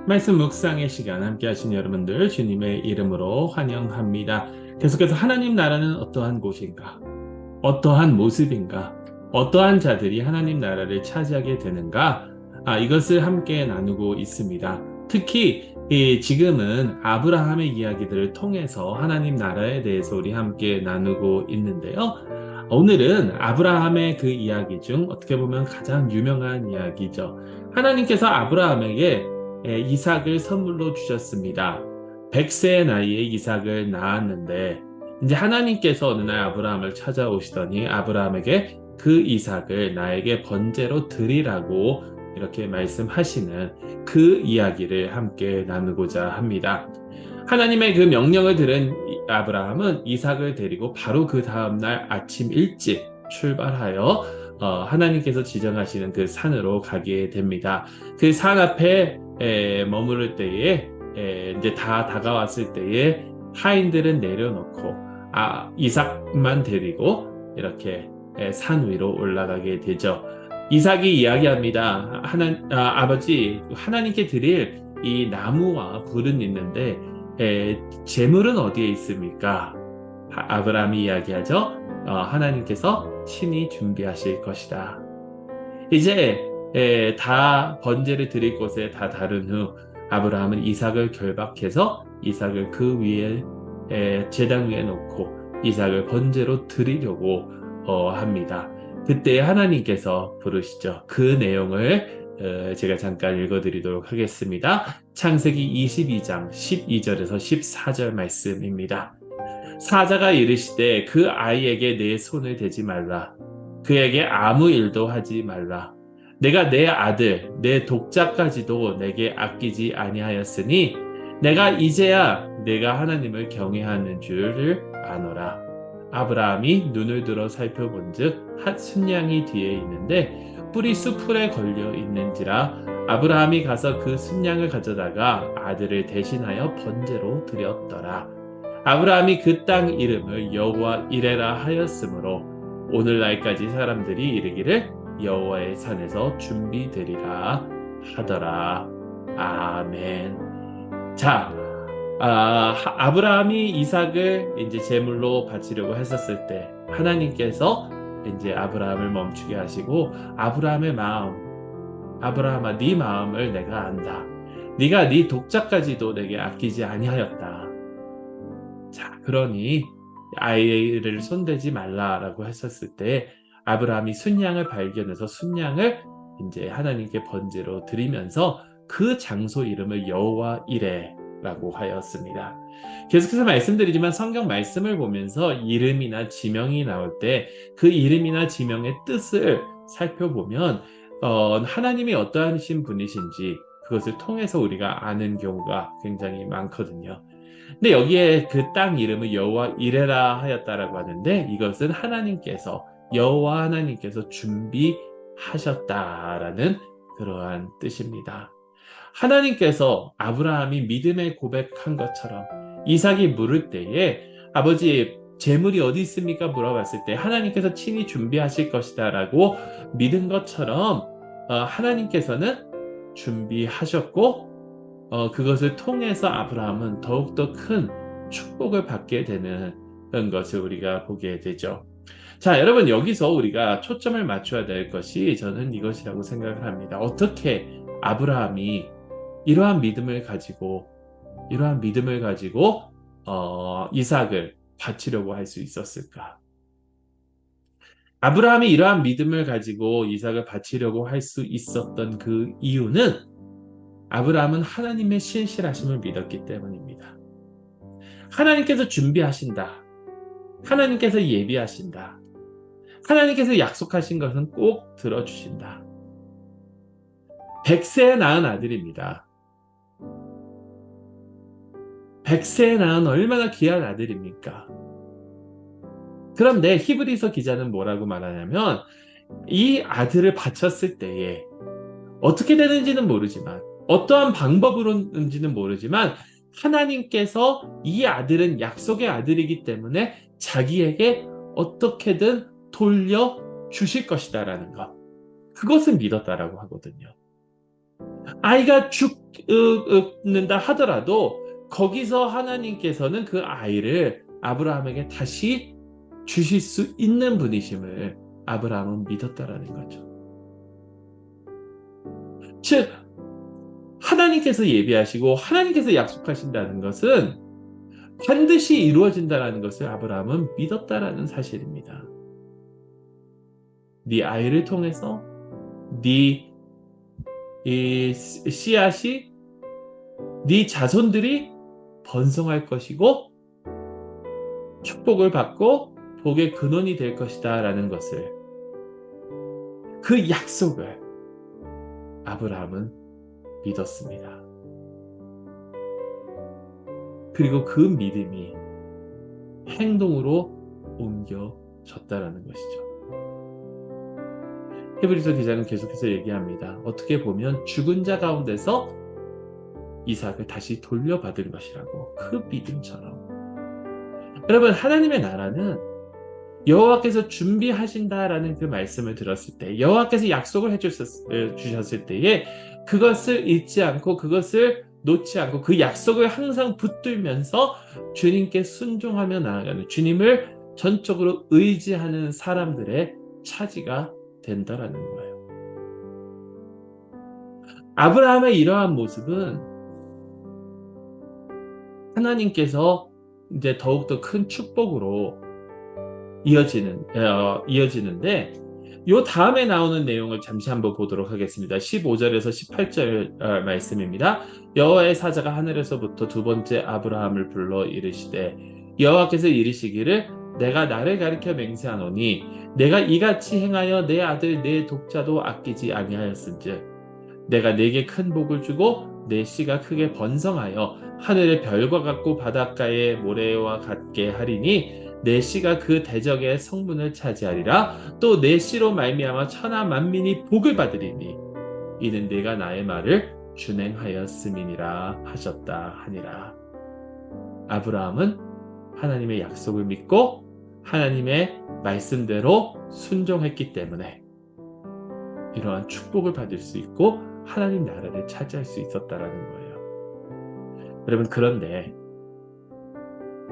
말씀 묵상의 시간 함께 하신 여러분들 주님의 이름으로 환영합니다. 계속해서 하나님 나라는 어떠한 곳인가? 어떠한 모습인가? 어떠한 자들이 하나님 나라를 차지하게 되는가? 이것을 함께 나누고 있습니다. 특히 지금은 아브라함의 이야기들을 통해서 하나님 나라에 대해서 우리 함께 나누고 있는데요. 오늘은 아브라함의 그 이야기 중 어떻게 보면 가장 유명한 이야기죠. 하나님께서 아브라함에게 이삭을 선물로 주셨습니다. 100세의 나이에 이삭을 낳았는데 이제 하나님께서 어느 날 아브라함을 찾아오시더니 아브라함에게 그 이삭을 나에게 번제로 드리라고 이렇게 말씀하시는 그 이야기를 함께 나누고자 합니다. 하나님의 그 명령을 들은 아브라함은 이삭을 데리고 바로 그 다음날 아침 일찍 출발하여 하나님께서 지정하시는 그 산으로 가게 됩니다. 그 산 앞에 머무를 때에 이제 다 다가왔을 때에 하인들은 내려놓고 이삭만 데리고 이렇게 산 위로 올라가게 되죠. 이삭이 이야기합니다. 아버지, 하나님께 드릴 이 나무와 불은 있는데 재물은 어디에 있습니까? 아브라함이 이야기하죠. 하나님께서 친히 준비하실 것이다. 이제 다 번제를 드릴 곳에 다 다른 후 아브라함은 이삭을 결박해서 이삭을 그 위에 제단 위에 놓고 이삭을 번제로 드리려고 합니다. 그때 하나님께서 부르시죠. 그 내용을 제가 잠깐 읽어드리도록 하겠습니다. 창세기 22장 12절에서 14절 말씀입니다. 사자가 이르시되 그 아이에게 내 손을 대지 말라. 그에게 아무 일도 하지 말라. 내가 내 아들, 내 독자까지도 내게 아끼지 아니하였으니 내가 이제야 내가 하나님을 경외하는 줄을 아노라. 아브라함이 눈을 들어 살펴본즉 한 순양이 뒤에 있는데 뿔이 수풀에 걸려 있는지라 아브라함이 가서 그 순양을 가져다가 아들을 대신하여 번제로 드렸더라. 아브라함이 그 땅 이름을 여호와 이레라 하였으므로 오늘날까지 사람들이 이르기를 여호와의 산에서 준비되리라 하더라. 아멘. 자, 아브라함이 이삭을 이제 제물로 바치려고 했었을 때 하나님께서 이제 아브라함을 멈추게 하시고 아브라함의 마음, 아브라함아, 네 마음을 내가 안다. 네가 네 독자까지도 내게 아끼지 아니하였다. 자, 그러니 아이를 손대지 말라라고 했었을 때 아브라함이 순양을 발견해서 순양을 이제 하나님께 번제로 드리면서 그 장소 이름을 여호와 이레라고 하였습니다. 계속해서 말씀드리지만 성경 말씀을 보면서 이름이나 지명이 나올 때 그 이름이나 지명의 뜻을 살펴보면 하나님이 어떠하신 분이신지 그것을 통해서 우리가 아는 경우가 굉장히 많거든요. 근데 여기에 그 땅 이름을 여호와 이레라 하였다라고 하는데 이것은 여호와 하나님께서 준비하셨다라는 그러한 뜻입니다. 하나님께서 아브라함이 믿음의 고백한 것처럼 이삭이 물을 때에 아버지 재물이 어디 있습니까? 물어봤을 때 하나님께서 친히 준비하실 것이다 라고 믿은 것처럼 하나님께서는 준비하셨고 그것을 통해서 아브라함은 더욱더 큰 축복을 받게 되는 그런 것을 우리가 보게 되죠. 자, 여러분 여기서 우리가 초점을 맞춰야 될 것이 저는 이것이라고 생각을 합니다. 어떻게 아브라함이 이러한 믿음을 가지고 이삭을 바치려고 할 수 있었을까? 아브라함이 이러한 믿음을 가지고 이삭을 바치려고 할 수 있었던 그 이유는 아브라함은 하나님의 신실하심을 믿었기 때문입니다. 하나님께서 준비하신다. 하나님께서 예비하신다. 하나님께서 약속하신 것은 꼭 들어주신다. 100세에 낳은 아들입니다. 100세에 낳은 얼마나 귀한 아들입니까? 그런데 히브리서 기자는 뭐라고 말하냐면 이 아들을 바쳤을 때에 어떻게 되는지는 모르지만 어떠한 방법으로는지는 모르지만 하나님께서 이 아들은 약속의 아들이기 때문에 자기에게 어떻게든 돌려 주실 것이다라는 것. 그것을 믿었다라고 하거든요. 아이가 죽는다 하더라도 거기서 하나님께서는 그 아이를 아브라함에게 다시 주실 수 있는 분이심을 아브라함은 믿었다라는 거죠. 즉 하나님께서 예비하시고 하나님께서 약속하신다는 것은 반드시 이루어진다라는 것을 아브라함은 믿었다라는 사실입니다. 네 아이를 통해서 네 이 씨앗이 네 자손들이 번성할 것이고 축복을 받고 복의 근원이 될 것이다라는 것을, 그 약속을 아브라함은 믿었습니다. 그리고 그 믿음이 행동으로 옮겨졌다라는 것이죠. 히브리서 기자는 계속해서 얘기합니다. 어떻게 보면 죽은 자 가운데서 이삭을 다시 돌려받을 것이라고, 그 믿음처럼. 여러분, 하나님의 나라는 여호와께서 준비하신다라는 그 말씀을 들었을 때, 여호와께서 약속을 주셨을 때에 그것을 잊지 않고 그것을 놓지 않고 그 약속을 항상 붙들면서 주님께 순종하며 나아가는, 주님을 전적으로 의지하는 사람들의 차지가 된다라는 거예요. 아브라함의 이러한 모습은 하나님께서 이제 더욱더 큰 축복으로 이어지는데, 요 다음에 나오는 내용을 잠시 한번 보도록 하겠습니다. 15절에서 18절 말씀입니다. 여호와의 사자가 하늘에서부터 두 번째 아브라함을 불러 이르시되 여호와께서 이르시기를 내가 나를 가리켜 맹세하노니 내가 이같이 행하여 내 아들 내 독자도 아끼지 아니하였은즉 내가 네게 큰 복을 주고 내 씨가 크게 번성하여 하늘의 별과 같고 바닷가의 모래와 같게 하리니 내 씨가 그 대적의 성문을 차지하리라. 또 내 씨로 말미암아 천하 만민이 복을 받으리니 이는 내가 나의 말을 준행하였음이니라 하셨다 하니라. 아브라함은 하나님의 약속을 믿고 하나님의 말씀대로 순종했기 때문에 이러한 축복을 받을 수 있고 하나님 나라를 차지할 수 있었다라는 거예요. 여러분, 그런데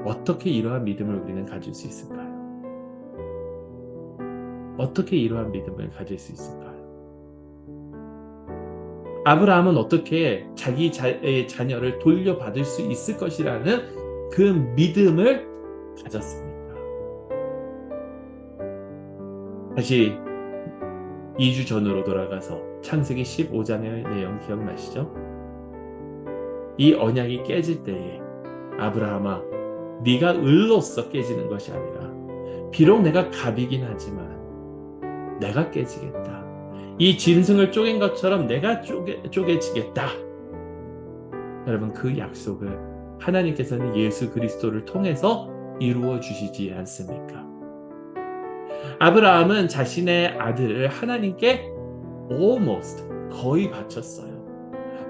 어떻게 이러한 믿음을 우리는 가질 수 있을까요? 어떻게 이러한 믿음을 가질 수 있을까요? 아브라함은 어떻게 자기 자녀를 돌려받을 수 있을 것이라는 그 믿음을 가졌습니까? 다시 2주 전으로 돌아가서 창세기 15장의 내용 기억나시죠? 이 언약이 깨질 때에 아브라함아, 네가 을로서 깨지는 것이 아니라 비록 내가 갑이긴 하지만 내가 깨지겠다. 이 짐승을 쪼갠 것처럼 내가 쪼개지겠다. 여러분, 그 약속을 하나님께서는 예수 그리스도를 통해서 이루어 주시지 않습니까? 아브라함은 자신의 아들을 하나님께 almost, 거의 바쳤어요.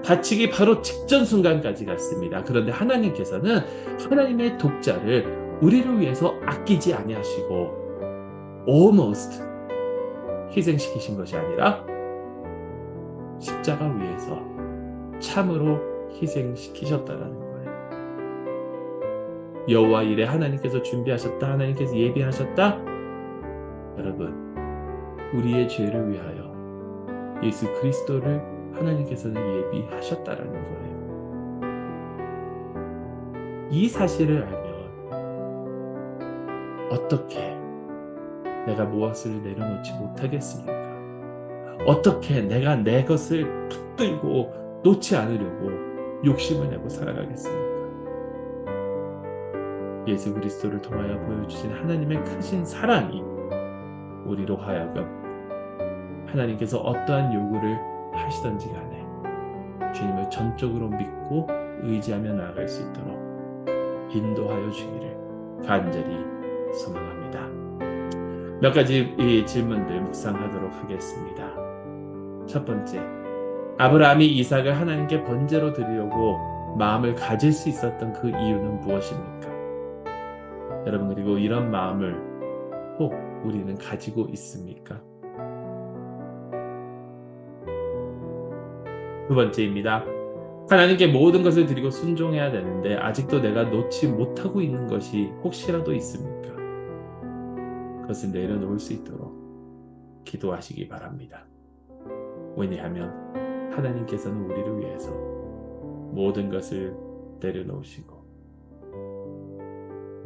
바치기 바로 직전 순간까지 갔습니다. 그런데 하나님께서는 하나님의 독자를 우리를 위해서 아끼지 아니하시고 almost 희생시키신 것이 아니라 십자가 위에서 참으로 희생시키셨다라는 거예요. 여호와 이레, 하나님께서 준비하셨다, 하나님께서 예비하셨다. 여러분, 우리의 죄를 위하여 예수 그리스도를 하나님께서는 예비하셨다라는 거예요. 이 사실을 알면 어떻게 내가 무엇을 내려놓지 못하겠습니까? 어떻게 내가 내 것을 붙들고 놓지 않으려고 욕심을 내고 살아가겠습니까? 예수 그리스도를 통하여 보여주신 하나님의 크신 사랑이 우리로 하여금 하나님께서 어떠한 요구를 하시던지 간에 주님을 전적으로 믿고 의지하며 나아갈 수 있도록 인도하여 주기를 간절히 소망합니다. 몇 가지 이 질문들 묵상하도록 하겠습니다. 첫 번째, 아브라함이 이삭을 하나님께 번제로 드리려고 마음을 가질 수 있었던 그 이유는 무엇입니까? 여러분, 그리고 이런 마음을 꼭 우리는 가지고 있습니까? 두 번째입니다. 하나님께 모든 것을 드리고 순종해야 되는데 아직도 내가 놓지 못하고 있는 것이 혹시라도 있습니까? 그것을 내려놓을 수 있도록 기도하시기 바랍니다. 왜냐하면 하나님께서는 우리를 위해서 모든 것을 내려놓으시고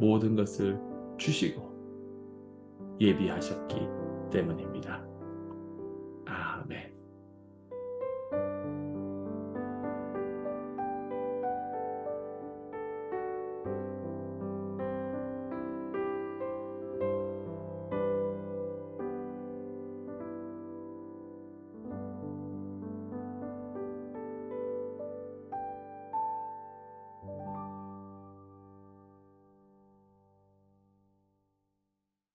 모든 것을 주시고 예비하셨기 때문입니다.